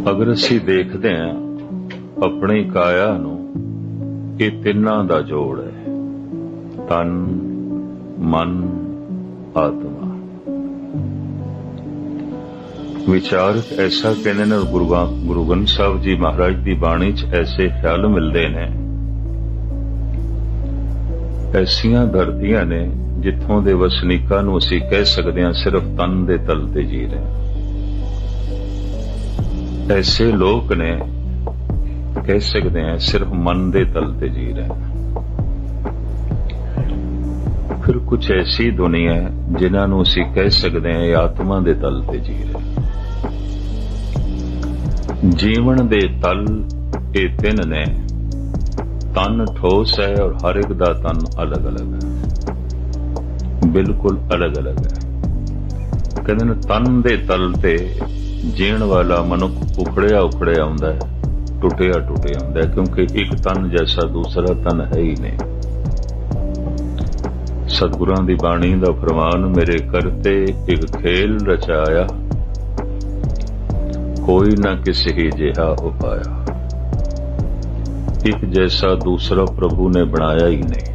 अगर असी देखते हैं अपनी काया नूं, ये तिन्नां दा जोड़ है, तन मन आत्मा। विचारक ऐसा कहते हैं, गुरु ग्रंथ साहब जी महाराज की बाणी च ऐसे ख्याल मिलते हैं। ऐसियां धरतियां ने जिथों दे वसनीकां नूं असीं कह सकते हैं सिर्फ तन दे तल ते जी रहे। ऐसे लोग ने कह सकते हैं सिर्फ मन दे तल ते जी रहे। फिर कुछ ऐसी दुनिया है जिन्हां नूं असीं कह सकते हैं आत्मा दे तल ते जी रहे। जीवन दे तल ये तीन ने। तन ठोस है और हर एक दा तन अलग अलग है, बिल्कुल अलग अलग है। कहते हैं तन दे तल ते जीण वाला मनुख उखड़िया उखड़िया आउंदा है, टुटिया टुटिया आउंदा है, क्योंकि एक तन जैसा दूसरा तन है ही नहीं। सतगुरां दी बाणी दा फरमान, मेरे करते एक खेल रचाया, कोई ना किसी ही जिहा उपाया। एक जैसा दूसरा प्रभु ने बनाया ही नहीं।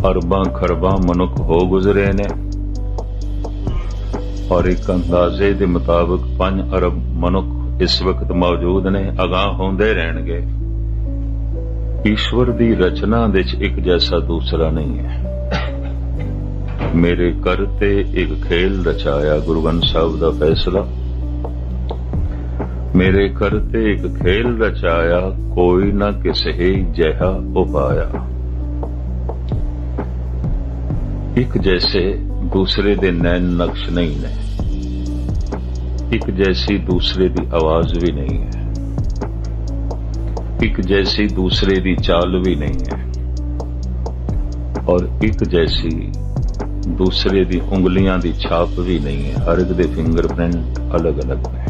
अरबां खरबां मनुख हो गुजरे ने और एक अंदाजे के मुताबिक 5 अरब मनुख इस वक्त मौजूद ने, अगां होंदे रहणगे। ईश्वर दी रचना दे च एक जैसा दूसरा नहीं है। मेरे करते एक खेल रचाया, गुरु ग्रंथ साहब दा फैसला। मेरे करते एक खेल रचाया, कोई ना किसे जैहा उपाया। एक जैसे दूसरे दे नैन नक्श नहीं ने, एक जैसी दूसरे दी आवाज भी नहीं है, एक जैसी दूसरे दी चाल भी नहीं है, और एक जैसी दूसरे दी उंगलियां दी छाप भी नहीं है। हर एक दे फिंगरप्रिंट अलग अलग ने,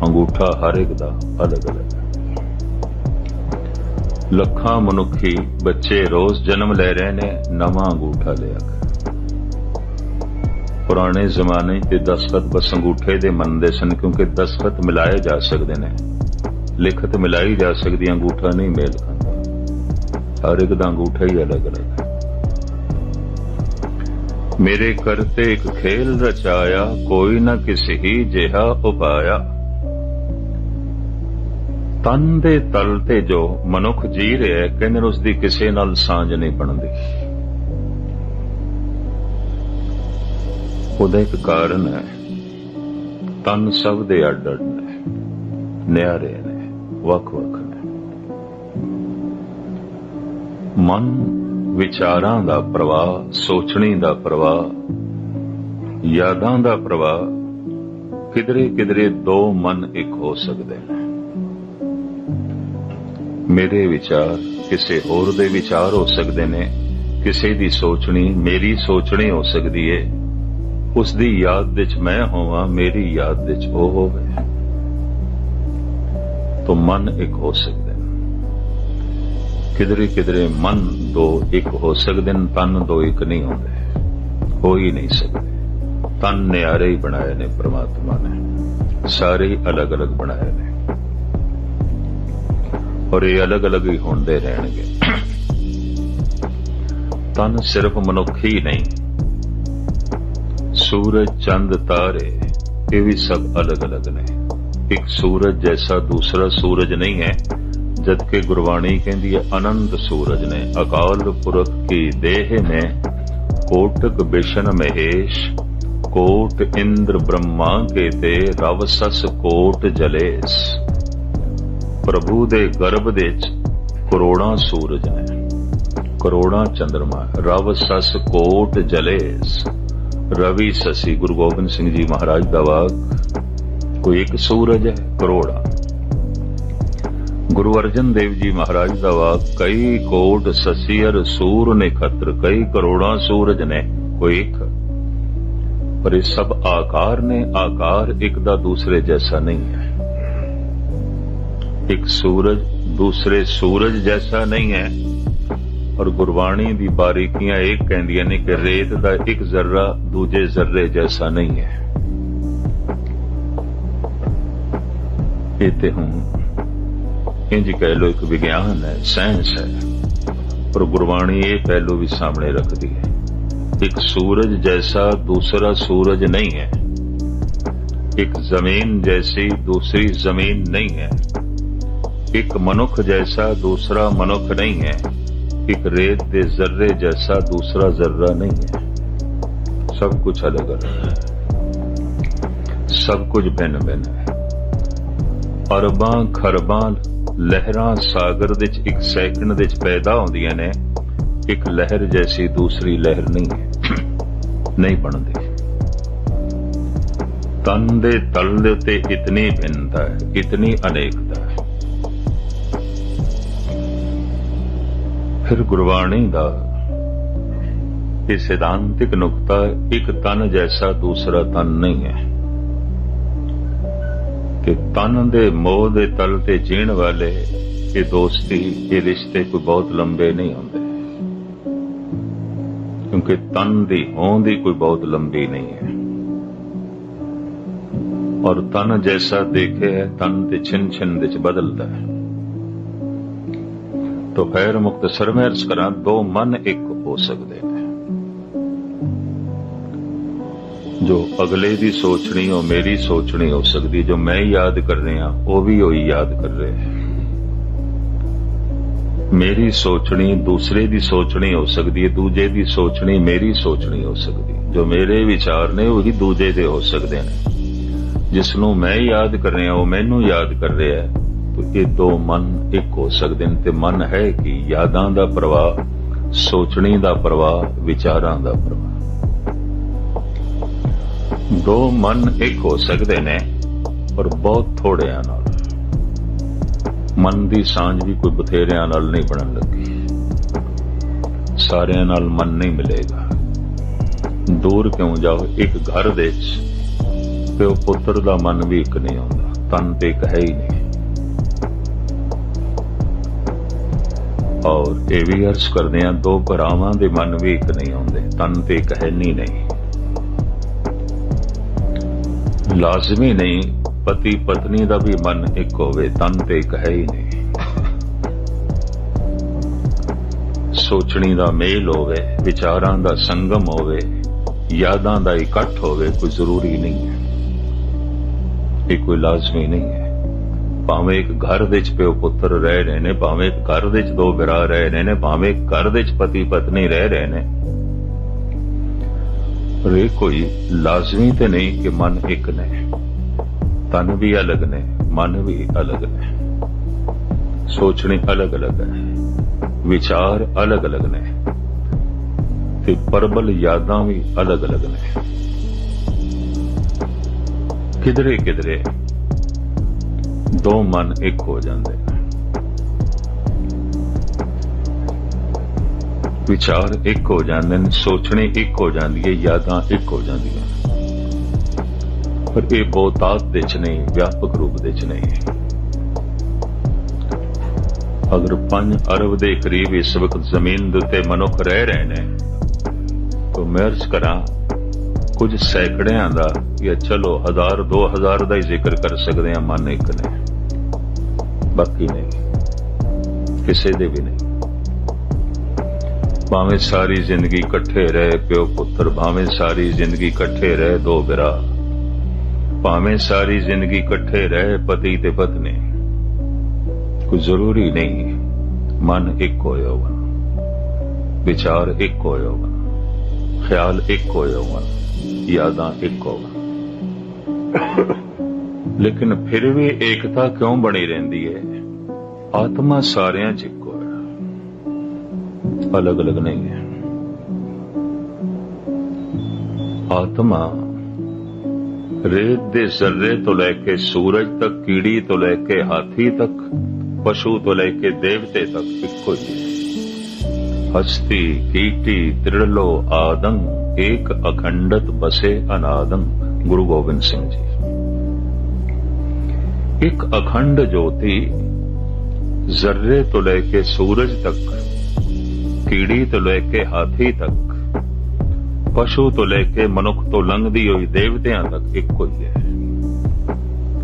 अंगूठा हर एक दा अलग अलग है। लखां मनुखी बच्चे रोज जन्म ले रहे ने नवां अंगूठा लिया कर। पुराने जमाने ते दस्तखत बस अंगूठे दे मनदे सन, क्योंकि दस्तखत मिलाए जा सकते ने, लिखत मिलाई जा सकती, अंगूठा नहीं मेल खांदा। हर एक दा अंगूठा ही अलग अलग है। मेरे करते एक खेल रचाया, कोई ना किसी ही जिहा उपाया। तन दे तल ते जो मनुख जी रहा है, कहने उसदी किसे नाल सांझ नहीं बनदी। ਉਹਦਾ ਇੱਕ ਕਾਰਨ ਹੈ, ਤਨ ਸਭ ਦੇ ਅੱਡ ਅੱਡ ਨੇ, ਨਿਆਰੇ ਨੇ, ਵੱਖ ਵੱਖ ਨੇ। ਮਨ ਵਿਚਾਰਾਂ ਦਾ ਪ੍ਰਵਾਹ, ਸੋਚਣੀ ਦਾ ਪ੍ਰਵਾਹ, ਯਾਦਾਂ ਦਾ ਪ੍ਰਵਾਹ, ਕਿਧਰੇ ਕਿਧਰੇ ਦੋ ਮਨ ਇੱਕ ਹੋ ਸਕਦੇ ਨੇ। ਮੇਰੇ ਵਿਚਾਰ ਕਿਸੇ ਹੋਰ ਦੇ ਵਿਚਾਰ ਹੋ ਸਕਦੇ ਨੇ, ਕਿਸੇ ਦੀ ਸੋਚਣੀ ਮੇਰੀ ਸੋਚਣੀ ਹੋ ਸਕਦੀ ਹੈ। ਉਸ ਦੀ ਯਾਦ ਵਿੱਚ ਮੈਂ ਹੋਵਾਂ, ਮੇਰੀ ਯਾਦ ਵਿੱਚ ਉਹ ਹੋਵੇ, तो मन एक हो सकते हैं। किधरे किधरे मन दो एक हो सकते हैं, तन दो एक नहीं होंगे, हो ही नहीं सकते। तन न्यारे ही बनाए ने परमात्मा ने, सारे ही अलग अलग बनाए ने, और ये अलग अलग ही होंदे रहणगे। तन सिर्फ मनुख ही नहीं, सूरज चंद तारे ये भी सब अलग अलग ने। एक सूरज जैसा दूसरा सूरज नहीं है, जबकि गुरबाणी कहती है अनंत सूरज ने। अकाल पुरख की देह में कोटक बिशन महेश, कोट इंद्र ब्रह्मा के ते रव सस कोट जलेस। प्रभु दे गर्भ दे करोड़ां सूरज ने, करोड़ां चंद्रमा, रव सस कोट जलेस। रवि शशि गुरु गोबिंद सिंह जी महाराज दा वाक, कोई एक सूरज है करोड़ा। गुरु अर्जन देव जी महाराज दा वाक, कई कोट शशियर सूर ने खत्र, कई करोड़ा सूरज ने, कोई एक। पर ये सब आकार ने, आकार एक दा दूसरे जैसा नहीं है। एक सूरज दूसरे सूरज जैसा नहीं है। और गुरबाणी दी बारीकियां एक कहंदियां ने कि रेत दा एक जर्रा दूजे जर्रे जैसा नहीं है। ये ते हुण इंज कह लो एक विज्ञान है, साइंस है, पर गुरबाणी ये पहलू भी सामने रखती है। एक सूरज जैसा दूसरा सूरज नहीं है, एक जमीन जैसी दूसरी जमीन नहीं है, एक मनुख जैसा दूसरा मनुख नहीं है, एक रेत दे जर्रे जैसा दूसरा जर्रा नहीं है। सब कुछ अलग अलग है, सब कुछ भिन्न भिन्न है। अरबां खरबां लहरां सागर दे एक सैकंड दे पैदा होंदियां ने, एक लहर जैसी दूसरी लहर नहीं है, नहीं बनती। तन दे तल दे उत्ते इतनी भिन्नता है, इतनी अनेकता है। फिर गुरबाणी दा ये सिद्धांतिक नुकता, एक तन जैसा दूसरा तन नहीं है कि तन दे मोह दे तल ते जीण वाले ये दोस्ती, ये रिश्ते कोई बहुत लंबे नहीं होंदे, क्योंकि तन दी होंद ही कोई बहुत लंबी नहीं है। और तन जैसा देखे है तन ते छिन छिन विच बदलता है। तो खैर मुख्तसर में अर्ज करा, दो मन एक हो सकते हैं। जो अगले दी सोचनी हो मेरी सोचनी हो सकती, जो मैं याद कर रहा वो भी वही याद कर रहे हैं। मेरी सोचनी दूसरे दी सोचनी हो सकती है, दूजे दी सोचनी मेरी सोचनी हो सकती। जो मेरे विचार ने वही दूजे दे हो सकते हैं। जिसनों मैं याद कर रहा वो मैनू याद कर रहा है। तो ये दो मन एक हो सकते हैं। ते मन है कि यादां दा प्रवाह, सोचनी दा प्रवाह, विचारां दा प्रवाह। दो मन एक हो सकते ने, पर बहुत थोड़िया नाल। मन दी सांझ भी कोई बथेरिया नाल नहीं बनन लगी। सारिया नाल मन नहीं मिलेगा। दूर क्यों जाओ, एक घर दे प्यो पुत्र दा मन भी एक नहीं होंदा, तन ते एक है ही नहीं। और ये भी अर्ज करदे हां, दो भरावां दे मन भी एक नहीं होंदे, तन ते एक है नहीं। लाजमी नहीं पति पत्नी दा भी मन एक होवे, तन ते एक है ही नहीं। सोचनी दा मेल होवे, विचारां दा संगम होवे, यादां दा इकट्ठ होवे, कोई जरूरी नहीं है, ये कोई लाजमी नहीं है। भावें एक घर दे प्यो पुत्र रह रहे ने, भावें एक घर दे दो बिरा रह रहे ने, भावें एक घर दे पति पत्नी रह रहे ने, पर ये कोई लाजमी तो नहीं कि मन एक ने। तन भी अलग ने, मन भी अलग ने, सोचने अलग अलग है, विचार अलग अलग ने, ते प्रबल यादां भी अलग अलग ने। किधरे किधरे दो मन एक हो जाते, विचार एक हो जाते हैं, सोचने एक हो जाती है, यादां एक हो जाती है। पर यह बहुतात दे च नहीं, व्यापक रूप दे च नहीं। अगर 5 अरब के करीब इस वक्त जमीन के उत्ते मनुख रह रहे ने, तो मैं अर्ज करा कुछ सैकड़ियां का या चलो 1000 2000 का ही जिक्र कर सकते हैं, मन एक ने, बाकी नहीं, किसी दे भी नहीं। भावें सारी जिंदगी कट्ठे रहे प्यो पुत्र, भावें सारी जिंदगी कट्ठे रहे दो बिरा, भावें सारी जिंदगी कट्ठे रहे पति ते पत्नी, कोई जरूरी नहीं मन एक होया होगा, विचार एक होया होगा, ख्याल एक होया होगा, यादां एक होगा। लेकिन फिर भी एकता क्यों बनी रहती है? आत्मा सारियां च इक्को है, अलग अलग नहीं है। आत्मा रेत दे जर्रे तो लेके सूरज तक, कीड़ी तो लेके हाथी तक, पशु तो लेके देवते तक इक्को ही है। हस्ती कीटी त्रिलो आदंग, एक अखंडत बसे अनादंग। गुरु गोविंद सिंह जी। एक अखंड ज्योति जर्रे तो लेके सूरज तक, कीड़ी तो लेके हाथी तक, पशु तो लेके मनुख तो लंघदी हुई देवतियां तक इक्को ही है।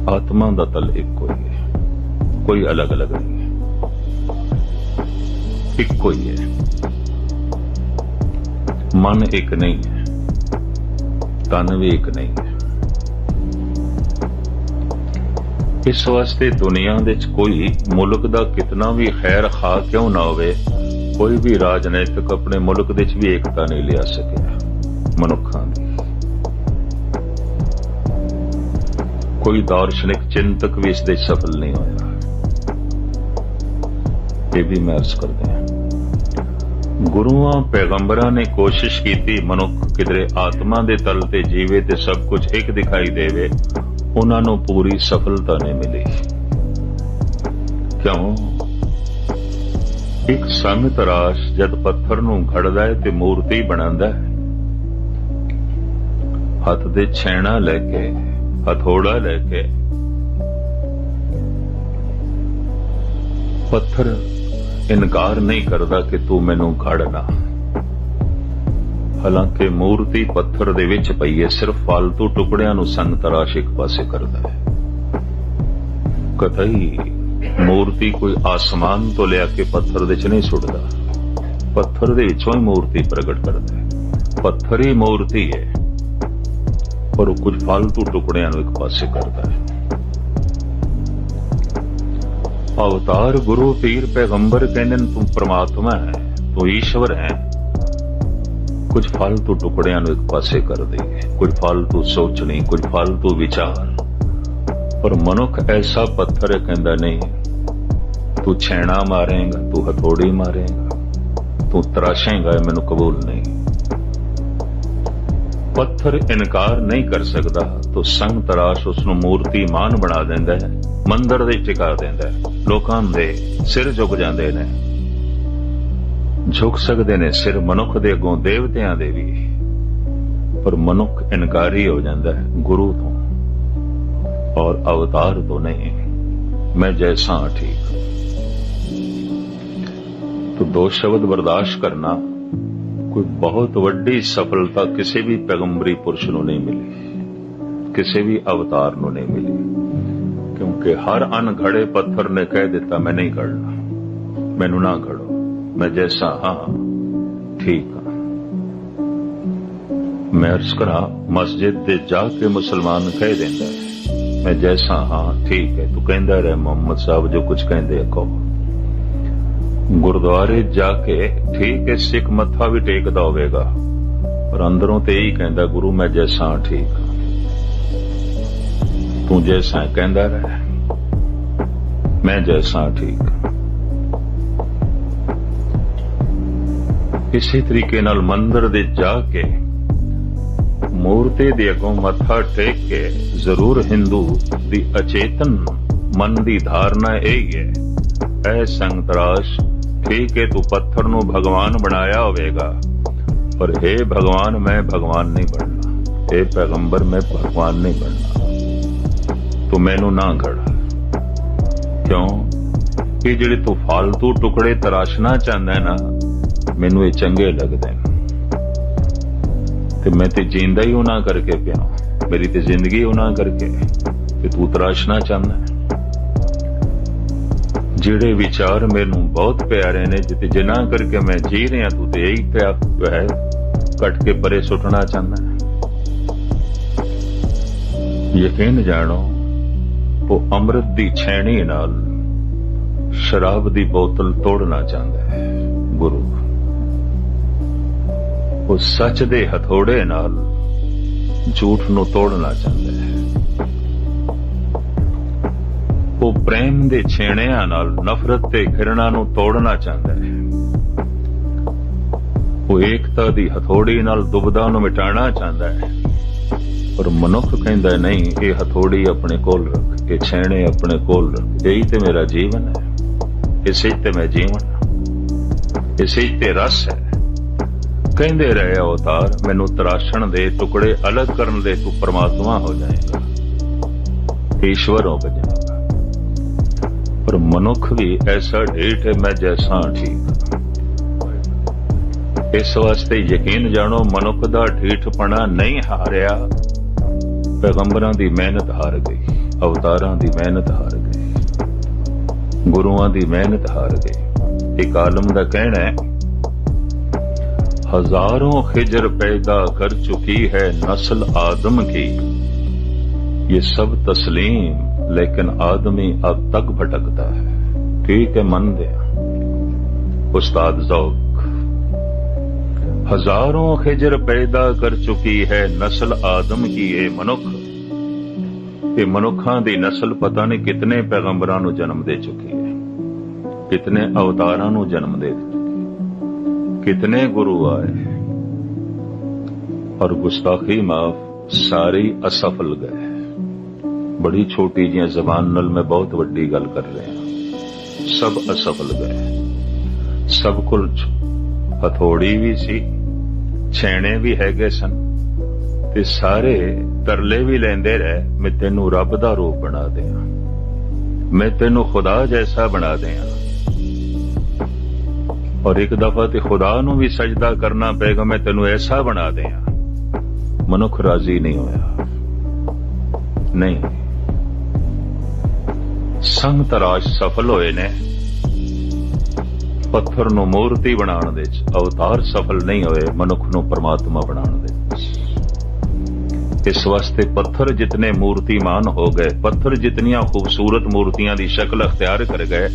आत्मा दा तल इक्को ही है। कोई अलग अलग नहीं है, इक्को ही है। मन एक नहीं है, तन भी एक नहीं है। इस वास्ते दुनिया दे कोई मुल्क दा कितना भी खैर खा क्यों ना होवे, कोई भी राजनीतिक अपने मुल्क दे भी एकता नहीं लिया सकिया मनुखां दी। कोई दार्शनिक चिंतक भी इस दे सफल नहीं होया। ये भी मैं अर्ज करते हैं, गुरुआं पैगंबरां ने कोशिश की मनुख किधरे आत्मा दे तल ते जीवे ते सब कुछ एक दिखाई देवे, उन्हां नूं पूरी सफलता नहीं मिली। क्यों? एक संग तराश जद पत्थर नूं घड़दा है ते मूर्ति बनांदा है, हथ दे छैणा लैके हथौड़ा लैके पत्थर इनकार नहीं करदा कि तू मैनू घड़ना। हालांकि मूर्ति पत्थर दे विच पई है, सिर्फ फालतू टुकड़ियां नू संग तराश एक पासे करदा है। कतई मूर्ति कोई आसमान तो लिया के पत्थर दे च नहीं सुटदा, पत्थर दे विचों ही मूर्ति प्रगट करदा है। पत्थर ही मूर्ति है पर कुछ फालतू टुकड़ियां नू एक पासे करदा है। अवतार गुरु पीर पैगंबर कहने तू परमात्मा है, तू ईश्वर है, कुछ फालतू टुकड़ियां नू एक पासे कर दे, कुछ फालतू सोचनी, कुछ फालतू विचार। पर मनुख ऐसा पत्थर है, कहंदा नहीं तू छैणा मारेगा, तू हथौड़ी मारेगा, तू तराशेगा, मैनू कबूल नहीं। पत्थर इनकार नहीं कर सकता तो संग तराश उसनू मूर्ति मान बना देंदा है, मंदिर दे टिका देंदा है। लोकां दे सिर झुक जांदे ने, झुक सकते ने सिर मनुख दे अगों देवतियां दे भी, पर मनुख इनकारी हो जाता है गुरु तो और अवतार तो नहीं। मैं जैसा ठीक। तो दो शब्द बर्दाश्त करना कोई बहुत वड्डी सफलता किसी भी पैगंबरी पुरुष नूं नहीं मिली, किसी भी अवतार नूं नहीं मिली, क्योंकि हर अनघड़े पत्थर ने कह दिता मैं नहीं गढ़ना, मैनू ना गढ़ो, मैं जैसा हाँ ठीक हाँ। मैं अर्ज करा, मस्जिद दे जाके मुसलमान कह देंदा है मैं जैसा हाँ ठीक है, तू कहंदा रहे मोहम्मद साहब जो कुछ कहंदे कहो। गुरुद्वारे जाके ठीक है सिख मत्था भी टेकदा होवेगा, पर अंदरों ते यही कहंदा गुरु मैं जैसा हाँ ठीक हाँ, तू जैसा कहंदा रहे मैं जैसा ठीक। इसी तरीके नाल मंदिर दे जाके मूर्ति दे अगों मत्था टेक के जरूर हिंदू दी अचेतन मन दी धारणा यही है, ऐ संग तराश ठीक है तू पत्थर नू भगवान बनाया होवेगा, पर हे भगवान मैं भगवान नहीं बनना, हे पैगंबर मैं भगवान नहीं बनना, तू मैनू ना घड़। क्यों? कि जिहड़े तू फालतू टुकड़े तराशना चाहता है ना, मैनू ये चंगे लगते हैं, ते मैं ते जींदा ही उन्हां करके पिया, मेरी ते जिंदगी उन्हां करके, ते तू तराशना चाहता है। जिहड़े विचार मैनू बहुत प्यारे ने, जिन्ना करके मैं जी रहा, तू तो यही पिया है कट के परे सुटना चाहता है। यकीन जानो वो अमृत दी छैणी नाल शराब दी बोतल तोड़ना चाहता है गुरु, वो सच दे हथौड़े नाल झूठ नू तोड़ना चाहता है, वो प्रेम दे छेणियां नाल नफरत ते घृणा नू तोड़ना चाहता है, वो एकता दी हथौड़ी नाल दुबदा नू मिटाना चाहता है। पर मनुख कहंदा नहीं, ये हथौड़ी अपने कोल रख, ये छेणे अपने कोल रख, यही ते मेरा जीवन है, इसे ते मैं जीवन, इसे ते रस है। कहंदे रहे अवतार मैनू तराशण दे, टुकड़े अलग करन दे, तू परमात्मा हो जाएगा, ईश्वर हो जाएगा। पर मनुख भी ऐसा ढीठ है, मैं जैसा ठीक। इस वास्ते यकीन जानो मनुख दा ढीठपना नहीं हारिया, पैगंबरां दी मेहनत हार गई, अवतारां दी मेहनत हार गई। ਗੁਰੂਆਂ ਦੀ ਮਿਹਨਤ ਹਾਰ ਗਏ। ਇੱਕ ਆਲਮ ਦਾ ਕਹਿਣਾ ਹੈ, हजारों खिजर पैदा कर चुकी है नस्ल आदम की, ये सब तस्लीम लेकिन आदमी अब तक भटकता है। ठीक है, मन दे उस्ताद ज़ौक़। हजारों खिजर पैदा कर चुकी है नस्ल आदम की, ये मनुख, ये मनुखां दी नस्ल पता नहीं कितने पैगंबरां नूं जन्म दे चुकी है, कितने अवतारां नूं जन्म दे, कितने गुरु आए और गुस्ताखी माफ, सारे असफल गए। बड़ी छोटी जी जबान नाल मैं बहुत वड्डी गल कर रहा, सब असफल गए। सब कुछ हथौड़ी भी सी, छेने भी हैगे सन, ते सारे तरले भी लेंदे रहे, मैं तेनू रब दा रूप बना दियां, मैं तेनू खुदा जैसा बना दियां। और एक दफा ते खुदा नू भी सजदा करना पेगा, मैं तेनू ऐसा बना दियां। मनुख राजी नहीं होया, नहीं। संग तराश सफल होए ने, पत्थर नू मूर्ति बनाने दे अवतार सफल नहीं होए मनुख नू परमात्मा बनाने दे। इस वास्ते पत्थर जितने मूर्तिमान हो गए, पत्थर जितनियां खूबसूरत मूर्तियां दी शक्ल अख्तियार कर गए,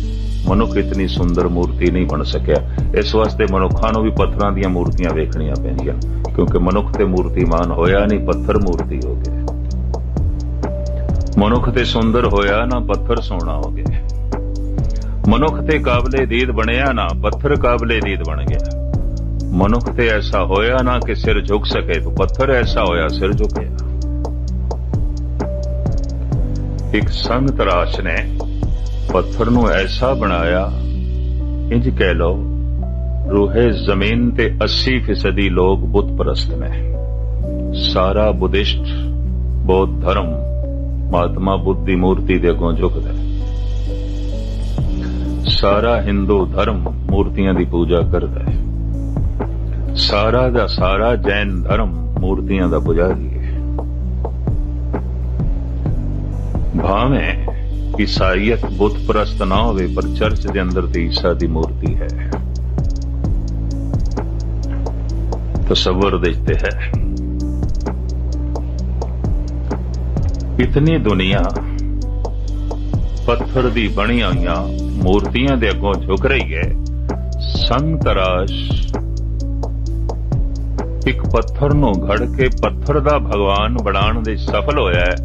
मनुख इतनी सुंदर मूर्ति नहीं बन सकिया। इस वास्ते मनुखा नू भी पत्थरां दीयां मूर्तियां वेखणियां पैंदियां, क्योंकि मनुख ते मूर्तिमान होया नहीं, पत्थर मूर्ति हो गए। मनुख ते सुंदर होया ना, पत्थर सोना हो गया। मनुख ते काबले दीद बनिया ना, पत्थर काबले दीद बन गया। मनुख ते ऐसा होया ना कि सिर झुक सके, तो पत्थर ऐसा होया सिर झुक गया। एक संग तराश ने पत्थर नू ऐसा बनाया, इंज कह लो रूहे जमीन ते 80% लोग बुत परस्त ने। सारा बुद्धिस्ट बौद्ध धर्म महात्मा बुद्ध दी मूर्ति दे अगों झुकदा है। सारा हिंदू धर्म मूर्तियां दी पूजा करदा है। सारा दा सारा जैन धर्म मूर्तियां दा पुजारी है। भावें ईसाईयत बुत परस्त ना होवे, पर चर्च दे अंदर ते ईसा दी मूर्ति है। तसव्वुर देखते है, इतनी दुनिया पत्थर दी बनी हुई मूर्तियां दे अगों झुक रही है। संग तराश एक पत्थर नू घड़ के पत्थर दा भगवान बनाने दे सफल होया है।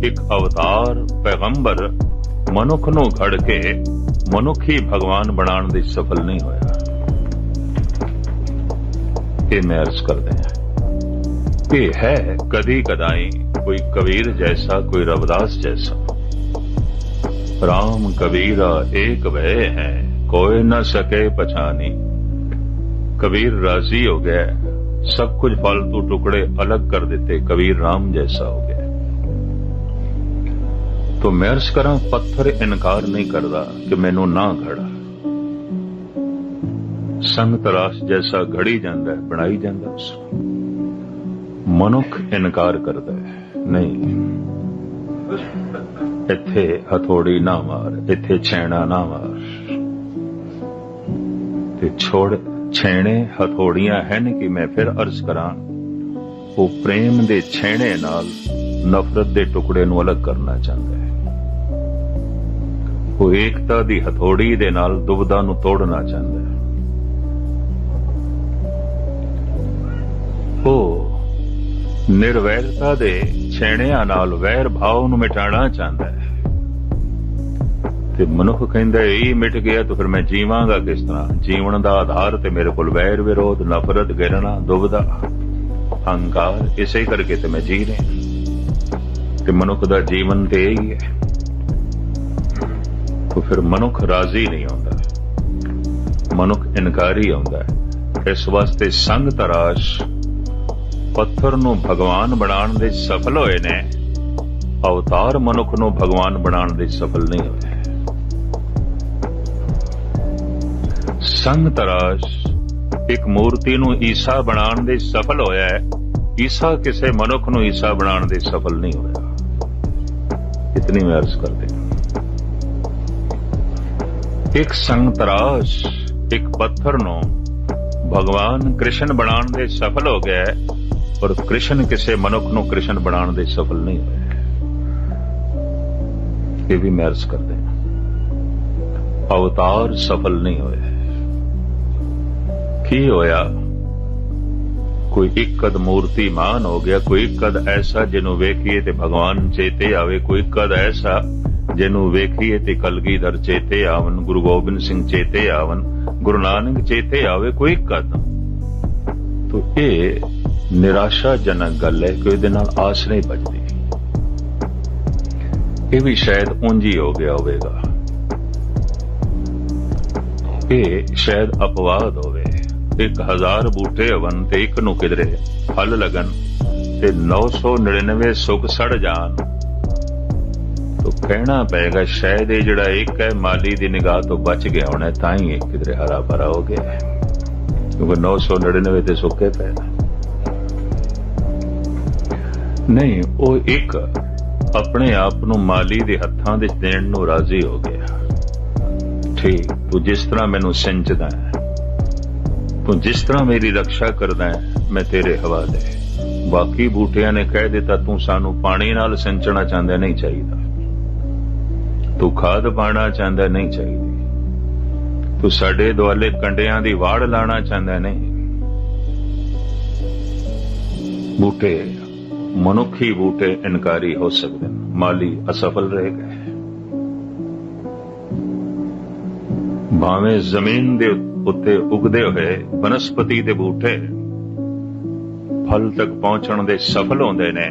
एक अवतार पैगंबर मनुख नू घड़ के मनुखी भगवान बनाने दे सफल नहीं होया। ये मैं अर्ज करते हैं, ये है कदी कदाई कोई कबीर जैसा, कोई रविदास जैसा। राम कबीरा एक भय है, कोई न सके पछानी। कबीर राजी हो गया, सब कुछ फालतू टुकड़े अलग कर देते, कबीर राम जैसा हो गया। तो मैं अर्ज करा, पत्थर इनकार नहीं करता कि मैनू ना घड़ा। संग तराश जैसा घड़ी जांदा है, बनाई जांदा उसको। मनुख इनकार करता है, नहीं इत्थे हथौड़ी ना मार, इत्थे छेना ना मार। ते छोड़ छेने हथौड़ियां हैं कि मैं फिर अर्ज करा, वो प्रेम दे छेने नाल नफरत दे टुकड़े नू अलग करना चाहता है। वो एकता दी हथौड़ी दे नाल दुविधा नू तोड़ना चाहता है। वो निर्वैरता दे छेणियां नाल वैर भाव नू मिटाना चाहता है। ते मनुख कहंदा यही मिट गया तो फिर मैं जीवांगा किस तरह? जीवन दा आधार ते मेरे कोल वैर विरोध, नफरत, गिरना, दुविधा, अहंकार, इसे करके ते मैं जी रहा। ते मनुख दा जीवन ते यही है। तो फिर मनुख राजी नहीं होंदा, मनुख इनकारी होंदा है। इस वास्ते संग तराश पत्थर नू भगवान बनाने दे सफल होए ने, अवतार मनुख नू भगवान बनाने दे सफल नहीं होए। संग तराश एक मूर्ति नू ईसा बनाने दे सफल होया है, ईसा किसे मनुख नू ईसा बनाने दे सफल नहीं होया। इतनी मैं अर्ज कर दे। ਇੱਕ ਸੰਤਰਾਸ਼ ਇੱਕ ਪੱਥਰ ਨੂੰ ਭਗਵਾਨ ਕ੍ਰਿਸ਼ਨ ਬਣਾਉਣ ਦੇ ਸਫਲ ਹੋ ਗਿਆ, ਪਰ ਕ੍ਰਿਸ਼ਨ ਕਿਸੇ ਮਨੁੱਖ ਨੂੰ ਕ੍ਰਿਸ਼ਨ ਬਣਾਉਣ ਦੇ ਸਫਲ ਨਹੀਂ ਹੋਇਆ। ਇਹ ਵੀ ਮੈਂ ਅਰਜ਼ ਕਰਦੇ ਹਾਂ, ਅਵਤਾਰ ਸਫਲ ਨਹੀਂ ਹੋਇਆ। ਕੀ ਹੋਇਆ? ਕੋਈ ਇੱਕ ਕਦ ਮੂਰਤੀਮਾਨ ਹੋ ਗਿਆ, ਕੋਈ ਇੱਕ ਕਦ ਐਸਾ ਜਿਹਨੂੰ ਵੇਖੀਏ ਤੇ ਭਗਵਾਨ ਚੇਤੇ ਆਵੇ, ਕੋਈ ਕਦ ਐਸਾ ਜਿਹਨੂੰ ਵੇਖੀਏ ਤੇ ਕਲਗੀਧਰ ਚੇਤੇ ਆਵਨ, ਗੁਰੂ ਗੋਬਿੰਦ ਸਿੰਘ ਚੇਤੇ ਆਵਨ, ਗੁਰੂ ਨਾਨਕ ਚੇਤੇ ਆਵੇ, ਕੋਈ ਕਦ। ਤੋ ਇਹ ਨਿਰਾਸ਼ਾਜਨਕ ਗੱਲ ਹੈ ਕਿ ਇਹਦੇ ਨਾਲ ਆਸ ਨਹੀਂ ਬਚਦੀ। ਇਹ ਵੀ ਸ਼ਾਇਦ ਉਂਝ ਹੀ ਹੋ ਗਿਆ ਹੋਵੇਗਾ, ਇਹ ਸ਼ਾਇਦ ਅਪਵਾਦ ਹੋਵੇ। 1000 ਬੂਟੇ ਹੋਵਨ ਤੇ ਇੱਕ ਨੂੰ ਕਿਧਰੇ ਫਲ ਲੱਗਣ ਤੇ 999 ਸੁੱਕ ਸੜ ਜਾਣ, ਤੋ ਕਹਿਣਾ ਪਏਗਾ ਸ਼ਾਇਦ ਇਹ ਜਿਹੜਾ ਇੱਕ ਹੈ ਮਾਲੀ ਦੀ ਨਿਗਾਹ ਤੋਂ ਬਚ ਗਿਆ ਹੋਣਾ, ਤਾਂ ਹੀ ਇਹ ਕਿਧਰੇ ਹਰਾ ਭਰਾ ਹੋ ਗਿਆ ਹੈ, ਕਿਉਂਕਿ 999 ਤੇ ਸੁੱਕੇ ਪਏ ਨਹੀਂ। ਉਹ ਇੱਕ ਆਪਣੇ ਆਪ ਨੂੰ ਮਾਲੀ ਦੇ ਹੱਥਾਂ ਵਿੱਚ ਦੇਣ ਨੂੰ ਰਾਜ਼ੀ ਹੋ ਗਿਆ। ਠੀਕ, ਤੂੰ ਜਿਸ ਤਰ੍ਹਾਂ ਮੈਨੂੰ ਸਿੰਚਦਾ ਹੈ, ਤੂੰ ਜਿਸ ਤਰ੍ਹਾਂ ਮੇਰੀ ਰੱਖਿਆ ਕਰਦਾ ਹੈ, ਮੈਂ ਤੇਰੇ ਹਵਾਲੇ। ਬਾਕੀ ਬੂਟਿਆਂ ਨੇ ਕਹਿ ਦਿੱਤਾ ਤੂੰ ਸਾਨੂੰ ਪਾਣੀ ਨਾਲ ਸਿੰਚਣਾ ਚਾਹੁੰਦਾ, ਨਹੀਂ ਚਾਹੀਦਾ। ਤੂੰ ਖਾਦ ਪਾਣਾ ਚਾਹੁੰਦਾ, ਨਹੀਂ ਚਾਹੀਦੀ। ਤੂੰ ਸਾਡੇ ਦੁਆਲੇ ਕੰਡਿਆਂ ਦੀ ਵਾੜ ਲਾਣਾ ਚਾਹੁੰਦਾ, ਨਹੀਂ। ਬੂਟੇ ਮਨੁੱਖੀ ਬੂਟੇ ਇਨਕਾਰੀ ਹੋ ਸਕਦੇ ਨੇ, ਮਾਲੀ ਅਸਫਲ ਰਹਿ ਗਏ। ਭਾਵੇਂ ਜ਼ਮੀਨ ਦੇ ਉੱਤੇ ਉਗਦੇ ਹੋਏ ਬਨਸਪਤੀ ਦੇ ਬੂਟੇ ਫਲ ਤੱਕ ਪਹੁੰਚਣ ਦੇ ਸਫਲ ਹੁੰਦੇ ਨੇ,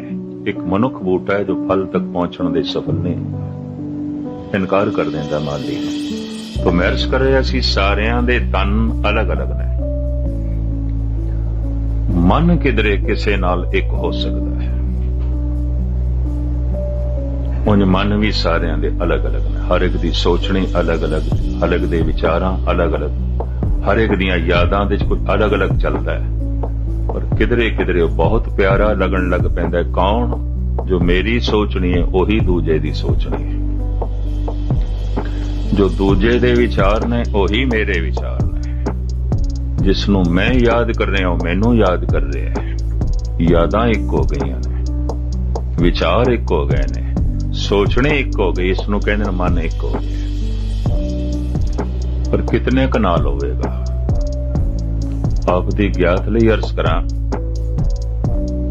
ਇੱਕ ਮਨੁੱਖ ਬੂਟਾ ਹੈ ਜੋ ਫਲ ਤੱਕ ਪਹੁੰਚਣ ਦੇ ਸਫਲ ਨਹੀਂ ਹੁੰਦਾ, ਇਨਕਾਰ ਕਰ ਦਿੰਦਾ ਮਾਲੀ ਨੂੰ। ਤਾਂ ਮੈਂ ਅਰਜ਼ ਕਰ ਰਿਹਾ ਸੀ, ਸਾਰਿਆਂ ਦੇ ਤਨ ਅਲੱਗ-ਅਲੱਗ ਨੇ, ਮਨ ਕਿਧਰੇ ਕਿਸੇ ਨਾਲ ਇੱਕ ਹੋ ਸਕਦਾ ਹੈ। ਉਂਝ ਮਨ ਵੀ ਸਾਰਿਆਂ ਦੇ ਅਲੱਗ-ਅਲੱਗ ਨੇ, ਹਰ ਇੱਕ ਦੀ ਸੋਚਣੀ ਅਲੱਗ-ਅਲੱਗ, ਹਰ ਇੱਕ ਦੇ ਵਿਚਾਰਾਂ ਅਲੱਗ-ਅਲੱਗ, ਹਰ ਇੱਕ ਦੀਆਂ ਯਾਦਾਂ ਦੇ ਕੋਈ ਅਲੱਗ-ਅਲੱਗ ਚੱਲਦਾ ਹੈ, ਪਰ ਕਿਧਰੇ ਕਿਧਰੇ ਉਹ ਬਹੁਤ ਪਿਆਰਾ ਲੱਗਣ ਲੱਗ ਪੈਂਦਾ ਹੈ। ਕੌਣ? ਜੋ ਮੇਰੀ ਸੋਚਣੀ ਹੈ ਉਹੀ ਦੂਜੇ ਦੀ ਸੋਚਣੀ ਹੈ, ਜੋ ਦੂਜੇ ਦੇ ਵਿਚਾਰ ਨੇ ਉਹੀ ਮੇਰੇ ਵਿਚਾਰ ਨੇ, ਜਿਸ ਨੂੰ ਮੈਂ ਯਾਦ ਕਰ ਰਿਹਾ ਉਹ ਮੈਨੂੰ ਯਾਦ ਕਰ ਰਿਹਾ ਹੈ। ਯਾਦਾਂ ਇੱਕ ਹੋ ਗਈਆਂ ਨੇ, ਵਿਚਾਰ ਇੱਕ ਹੋ ਗਏ ਨੇ, ਸੋਚਣੇ ਇੱਕ ਹੋ ਗਈ, ਇਸ ਨੂੰ ਕਹਿੰਦੇ ਨੇ ਮਨ ਇੱਕ ਹੋ ਗਿਆ। ਪਰ ਕਿਤਨੇ ਕੁ ਨਾਲ ਹੋਵੇਗਾ? ਆਪ ਦੀ ਗਿਆਤ ਲਈ ਅਰਜ਼ ਕਰਾਂ,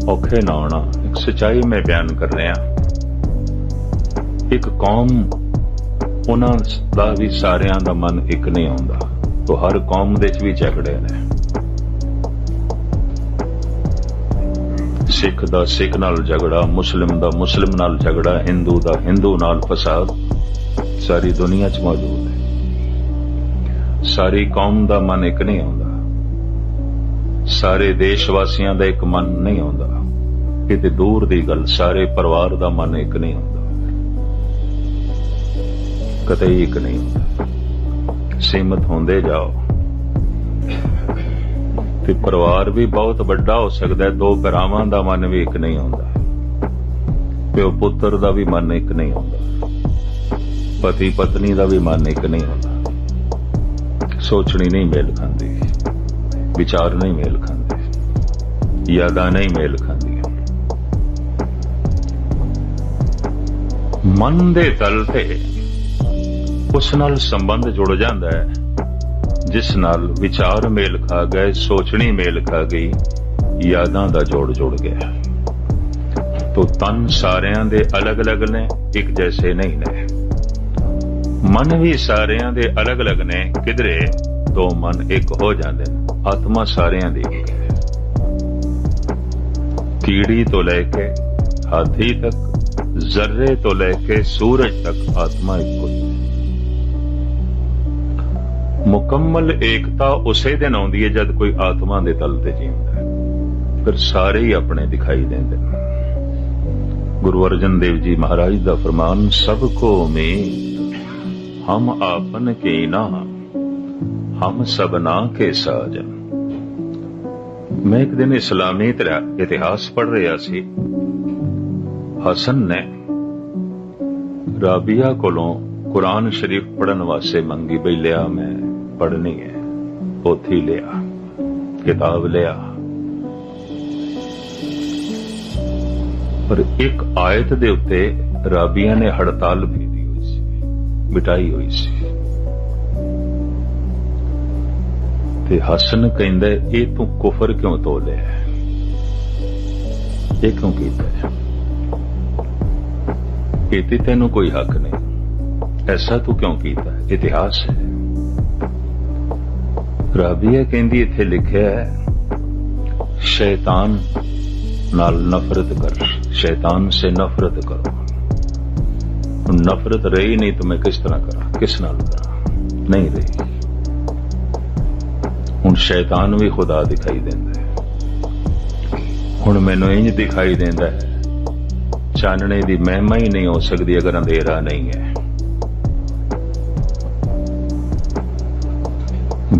ਔਖੇ ਨਾ ਹੋਣਾ। ਇੱਕ ਸੱਚਾਈ ਮੈਂ ਬਿਆਨ ਕਰ ਰਿਹਾ, ਇੱਕ ਕੌਮ, ਉਹਨਾਂ ਦਾ ਵੀ ਸਾਰਿਆਂ ਦਾ ਮਨ ਇੱਕ ਨਹੀਂ ਹੁੰਦਾ, ਤੋ ਹਰ ਕੌਮ ਦੇ ਵਿੱਚ ਵੀ ਝਗੜੇ ਨੇ। ਸਿੱਖ ਦਾ ਸਿੱਖ ਨਾਲ ਝਗੜਾ, ਮੁਸਲਿਮ ਦਾ ਮੁਸਲਿਮ ਨਾਲ ਝਗੜਾ, ਹਿੰਦੂ ਦਾ ਹਿੰਦੂ ਨਾਲ ਫਸਾਦ ਸਾਰੀ ਦੁਨੀਆ 'ਚ ਮੌਜੂਦ ਹੈ। ਸਾਰੀ ਕੌਮ ਦਾ ਮਨ ਇੱਕ ਨਹੀਂ ਹੁੰਦਾ, ਸਾਰੇ ਦੇਸ਼ ਵਾਸੀਆਂ ਦਾ ਇੱਕ ਮਨ ਨਹੀਂ ਹੁੰਦਾ, ਕਿਤੇ ਦੂਰ ਦੀ ਗੱਲ, ਸਾਰੇ ਪਰਿਵਾਰ ਦਾ ਮਨ ਇੱਕ ਨਹੀਂ ਹੁੰਦਾ, ਕਤਈ ਇੱਕ ਨਹੀਂ ਹੁੰਦਾ। ਸੀਮਤ ਹੁੰਦੇ ਜਾਓ ਤੇ ਪਰਿਵਾਰ ਵੀ ਬਹੁਤ ਵੱਡਾ ਹੋ ਸਕਦਾ ਹੈ। ਦੋ ਭਰਾਵਾਂ ਦਾ ਮਨ ਵੀ ਇੱਕ ਨਹੀਂ ਹੁੰਦਾ, ਪਿਓ ਪੁੱਤਰ ਦਾ ਵੀ ਮਨ ਇੱਕ ਨਹੀਂ ਹੁੰਦਾ, ਪਤੀ ਪਤਨੀ ਦਾ ਵੀ ਮਨ ਇੱਕ ਨਹੀਂ ਹੁੰਦਾ। ਸੋਚਣੀ ਨਹੀਂ ਮੇਲ ਖਾਂਦੀ, ਵਿਚਾਰ ਨਹੀਂ ਮੇਲ ਖਾਂਦੇ, ਯਾਦਾਂ ਨਹੀਂ ਮੇਲ ਖਾਂਦੀਆਂ। ਮਨ ਦੇ ਤਲ ਤੇ ਉਸ ਨਾਲ ਸੰਬੰਧ ਜੁੜ ਜਾਂਦਾ ਹੈ ਜਿਸ ਨਾਲ ਵਿਚਾਰ ਮੇਲ ਖਾ ਗਏ, ਸੋਚਣੀ ਮੇਲ ਖਾ ਗਈ, ਯਾਦਾਂ ਦਾ ਜੋੜ ਜੁੜ ਗਿਆ। ਤੋ ਤਨ ਸਾਰਿਆਂ ਦੇ ਅਲੱਗ-ਅਲੱਗ ਨੇ, ਇੱਕ ਜੈਸੇ ਨਹੀਂ ਨੇ। ਮਨ ਵੀ ਸਾਰਿਆਂ ਦੇ ਅਲੱਗ-ਅਲੱਗ ਨੇ, ਕਿਧਰੇ ਦੋ ਮਨ ਇੱਕ ਹੋ ਜਾਂਦੇ ਨੇ। ਆਤਮਾ ਸਾਰਿਆਂ ਦੀ ਇੱਕ ਹੈ, ਕੀੜੀ ਤੋਂ ਲੈ ਕੇ ਹਾਥੀ ਤੱਕ, ਜ਼ਰਰੇ ਤੋਂ ਲੈ ਕੇ ਸੂਰਜ ਤੱਕ ਆਤਮਾ ਇੱਕੋ ਹੀ ਹੈ। ਮੁਕੰਮਲ ਏਕਤਾ ਉਸੇ ਦਿਨ ਆਉਂਦੀ ਹੈ ਜਦ ਕੋਈ ਆਤਮਾ ਦੇ ਤਲ ਤੇ ਜੀਉਂਦਾ ਹੈ, ਫਿਰ ਸਾਰੇ ਹੀ ਆਪਣੇ ਦਿਖਾਈ ਦਿੰਦੇ ਨੇ। ਗੁਰੂ ਅਰਜਨ ਦੇਵ ਜੀ ਮਹਾਰਾਜ ਦਾ ਫਰਮਾਨ, ਸਭ ਕੋ ਉਮੀਦ ਹਮ ਆਪਨ ਕੀ ਨਾ, ਹਮ ਸਭਨਾ ਕੇ ਸਾਜਨ। ਮੈਂ ਇੱਕ ਦਿਨ ਇਸਲਾਮੀ ਇਤਿਹਾਸ ਪੜ੍ਹ ਰਿਹਾ ਸੀ। ਹਸਨ ਨੇ ਰਾਬੀਆ ਕੋਲੋਂ कुरान शरीफ पढ़न वास्ते मंगी, बई लिया मैं पढ़नी है, पोथी लिया, किताब लिया, पर एक आयत दे उत्ते राबिया ने हड़ताल फीरी हुई सी, बिटाई हुई सी। ते हसन कहंदा ये तू कुफर क्यों तोलिया, ये क्यों कीता है, इति तेनू कोई हक नहीं, ऐसा तू क्यों कीता, इतिहास है। राबिया कहंदी इत्थे लिखिया है शैतान नाल नफरत कर, शैतान से नफरत करो। नफरत रही नहीं तो मैं किस तरह करा, किस नाल करा, नहीं रही। हुण शैतान भी खुदा दिखाई देंदा है, हुण मैनू इंज दिखाई देंदा है चानने दी महिमा ही नहीं हो सकती अगर अंधेरा नहीं है।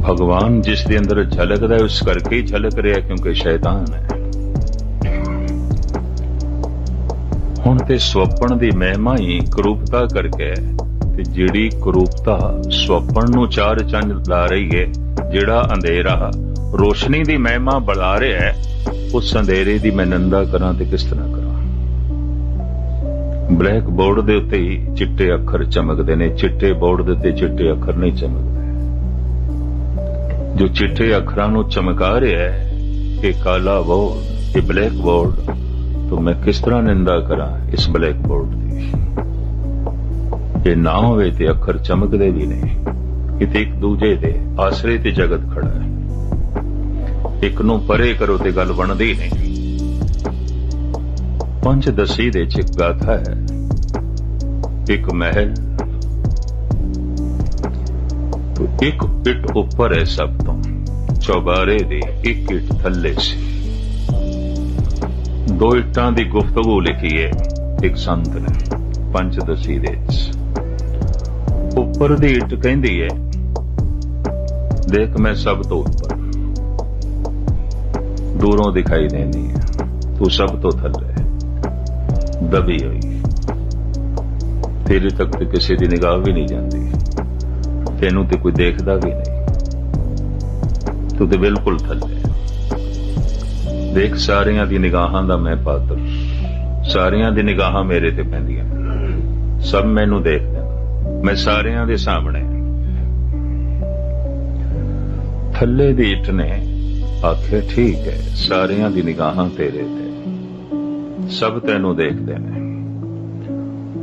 भगवान जिस दे अंदर झलकदा है उस करके ही झलक रहा क्योंकि शैतान है। हुण ते स्वप्न दी महिमा ही करूपता करके, ते जिहड़ी करूपता स्वप्न नू चार चंद ला रही है, जिहड़ा अंधेरा रोशनी दी महिमा बढ़ा रहा है, उस अंधेरे दी मैं निंदा करां ते किस तरह करां। ब्लैक बोर्ड दे उत्ते ही चिट्टे अखर चमकदे ने, चिट्टे बोर्ड दे उत्ते चिट्टे अखर नहीं चमकदे। जो चिट्टे अखरां नू चमका रहा है कि काला बोर्ड, ये ब्लैक बोर्ड, तो मैं किस तरह निंदा करां इस ब्लैक बोर्ड दी। ये ना होवे ते अखर चमकदे भी नहीं, किते एक दूजे दे आसरे ते जगत खड़ा है, एक नू परे करो ते गल बनदी नहीं। पंचदशी दे च एक गाथा है, एक महल तो एक इट उपर है सब तो, चौबारे दे एक इट थल्ले से। दो इट्टां दी गुफ्तगू लिखी है एक संत ने पंचदशी दे। उपर दी इट कहंदी है देख मैं सब तो उपर, दूरों दिखाई देनी है तू सब तो थल्ले दबी हुई, तेरे तक तो किसी की निगाह भी नहीं जाती, तेनू तो कोई देखदा भी नहीं, तू तो बिल्कुल थल्ले। देख सारियां दी निगाहां दा मैं पात्र, सारियां दी निगाहां मेरे ते पैंदियां, सब मैनू देखदे, मैं सारियां दे सामने। थल्ले दी इट ने आखे ठीक है सारियां दी निगाहां तेरे ते, सब तेनू देखते हैं,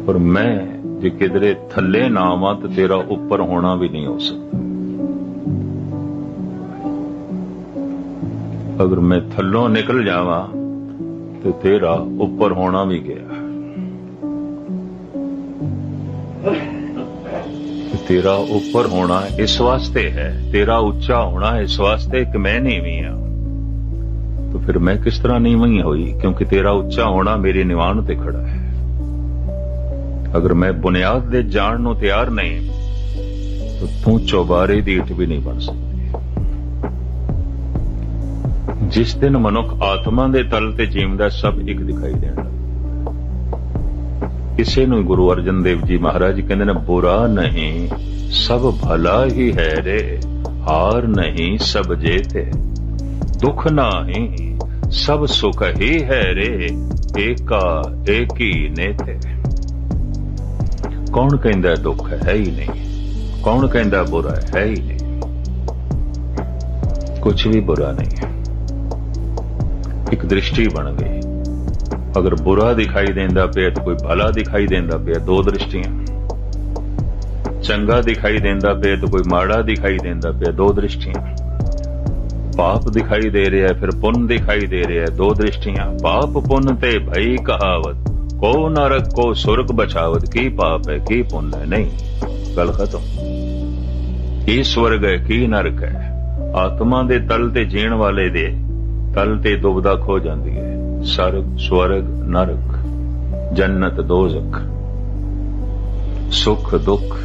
पर मैं जे किधरे थल्ले ना आवां तो तेरा उपर होना भी नहीं हो सकता। अगर मैं थल्लों निकल जावां तो तेरा उपर होना भी गया। तेरा उपर होना इस वास्ते है, तेरा उच्चा होना इस वास्ते कि मैं नीवीं हां, तो फिर मैं किस तरह नीवीं हुई, क्योंकि तेरा उच्चा होना मेरी निवान ते खड़ा है। अगर मैं बुनियाद दे जान नू तैयार नहीं तो तू चौबारे दी इट भी नहीं बन सकती। जिस दिन मनुख आत्मा दे तल ते जीवदा सब एक दिखाई देण लग, किसे नू गुरु अर्जन देव जी महाराज जी कहंदे ने बुरा नहीं सब भला ही है रे, हार नहीं सब जेते, दुख नाही सब सुख ही है रे, एका एक ही नेते। कौन कहंदा दुख है ही नहीं, कौन कहंदा बुरा है ही नहीं, कुछ भी बुरा नहीं है। एक दृष्टि बन गई, अगर बुरा दिखाई देंदा पे तो कोई भला दिखाई देंदा पे, दो दृष्टियां। चंगा दिखाई देंदा पे तो कोई माड़ा दिखाई देंदा पे, दो दृष्टियां। पाप दिखाई दे रहा है फिर पुण्य दिखाई दे रहा है, दो दृष्टियां। पाप पुण्य ते भई कहावत, को नरक को सुरग बचावत, की पाप है की पुण्य है, नहीं गल खत्म। की स्वर्ग है की नरक है, आत्मा दे तल ते जीण वाले दे तल ते दुविधा खो जाती है। सरग स्वर्ग नरक, जन्नत दोजख, सुख दुख,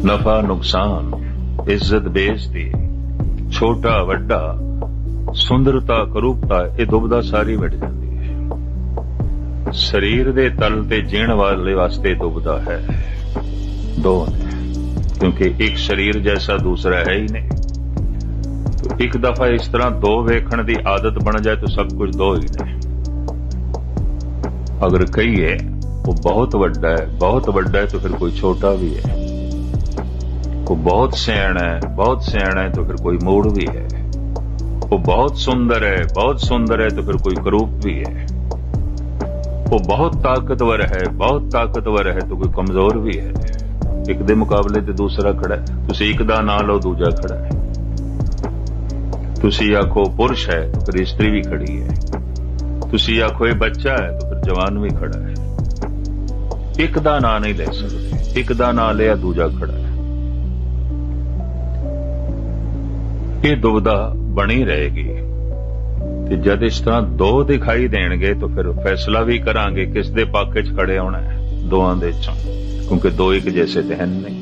नफा नुकसान, इज्जत बेइज्जती, छोटा वड्डा, सुंदरता करूपता, ये दुविधा सारी मिट जाती है। शरीर दे तल ते जीण वाले वास्ते दुविधा है, दो ने, क्योंकि एक शरीर जैसा दूसरा है ही नहीं। तो एक दफा इस तरह दो वेखण की आदत बन जाए तो सब कुछ दो ही ने। अगर कहिए वो बहुत बड़ा है तो फिर कोई छोटा भी है। वो बहुत सियाणा है तो फिर कोई मूड भी है। वो बहुत सुंदर है तो फिर कोई करूप भी है। वो बहुत ताकतवर है तो कोई कमजोर भी है। एक दे मुकाबले ते दूसरा खड़ा है। तुसी एक दा ना लो, दूजा खड़ा है। तुसी आखो पुरुष है तो फिर स्त्री भी खड़ी है। तुसी आखो ये बच्चा है तो फिर जवान भी खड़ा है। एक दा ना नहीं ले सकते। एक दा ना लिया, दूजा खड़ा है। ये दुविधा बनी रहेगी। ते जद इस तरह दो दिखाई देणगे तो फिर फैसला भी करांगे किस दे पक्ष च खड़े होना है, दोवां दे चों, क्योंकि दो एक जैसे तो हैं नहीं।